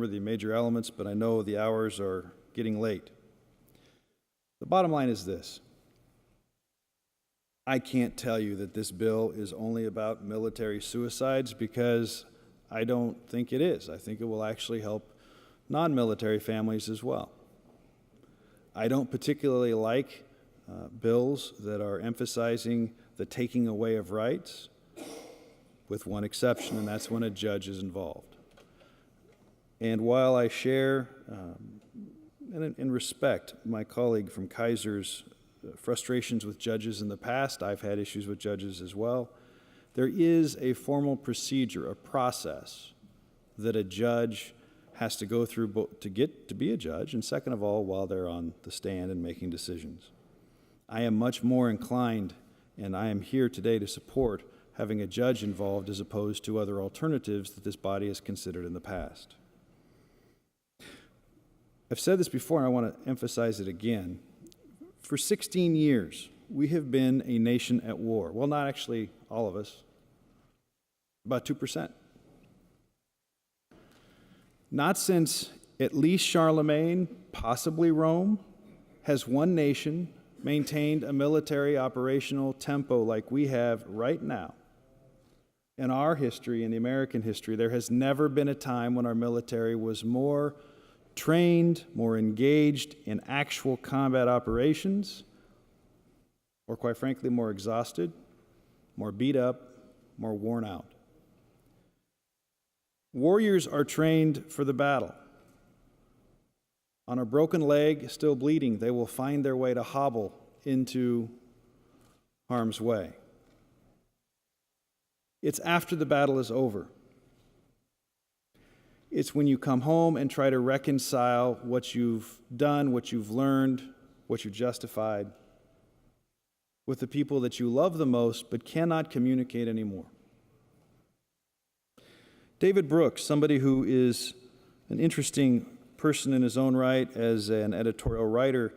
remember the major elements, but I know the hours are getting late. The bottom line is this. I can't tell you that this bill is only about military suicides, because I don't think it is. I think it will actually help non-military families as well. I don't particularly like bills that are emphasizing the taking away of rights, with one exception, and that's when a judge is involved. And while I share and respect my colleague from Kaiser's frustrations with judges in the past, I've had issues with judges as well, there is a formal procedure, a process that a judge has to go through to get to be a judge, and second of all, while they're on the stand and making decisions. I am much more inclined, and I am here today to support having a judge involved as opposed to other alternatives that this body has considered in the past. I've said this before, and I want to emphasize it again. For 16 years, we have been a nation at war. Well, not actually all of us, about 2%. Not since at least Charlemagne, possibly Rome, has one nation maintained a military operational tempo like we have right now. In our history, in the American history, there has never been a time when our military was more trained, more engaged in actual combat operations, or quite frankly, more exhausted, more beat up, more worn out. Warriors are trained for the battle. On a broken leg, still bleeding, they will find their way to hobble into harm's way. It's after the battle is over. It's when you come home and try to reconcile what you've done, what you've learned, what you justified with the people that you love the most but cannot communicate anymore. David Brooks, somebody who is an interesting person in his own right as an editorial writer,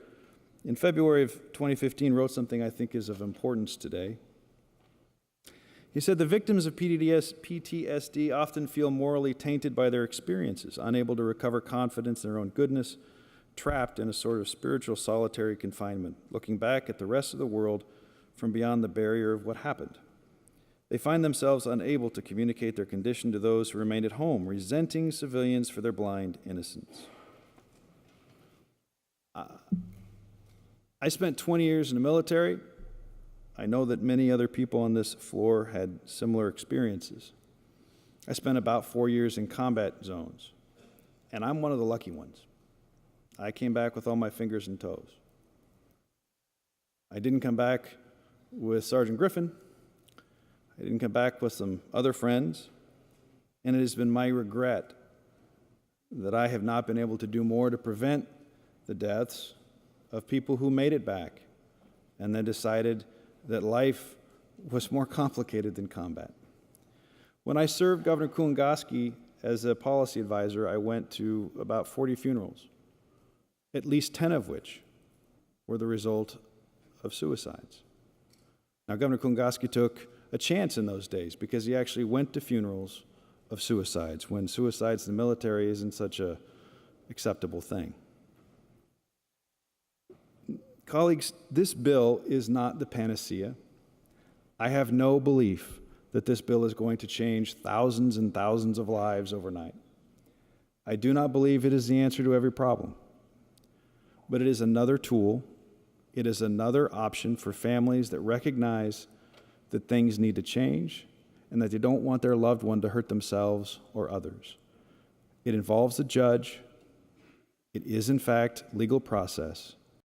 in February of 2015 wrote something I think is of importance today. He said, "The victims of PTSD often feel morally tainted by their experiences, unable to recover confidence in their own goodness, trapped in a sort of spiritual solitary confinement, looking back at the rest of the world from beyond the barrier of what happened. They find themselves unable to communicate their condition to those who remained at home, resenting civilians for their blind innocence." I spent 20 years in the military. I know that many other people on this floor had similar experiences. I spent about 4 years in combat zones, and I'm one of the lucky ones. I came back with all my fingers and toes. I didn't come back with Sergeant Griffin. I didn't come back with some other friends, and it has been my regret that I have not been able to do more to prevent the deaths of people who made it back and then decided that life was more complicated than combat. When I served Governor Kulingoski as a policy advisor, I went to about 40 funerals, at least 10 of which were the result of suicides. Now, Governor Kulingoski took a chance in those days because he actually went to funerals of suicides when suicides in the military isn't such an acceptable thing. Colleagues, this bill is not the panacea. I have no belief that this bill is going to change thousands and thousands of lives overnight. I do not believe it is the answer to every problem. But it is another tool. It is another option for families that recognize that things need to change and that they don't want their loved one to hurt themselves or others. It involves a judge. It is, in fact, legal process.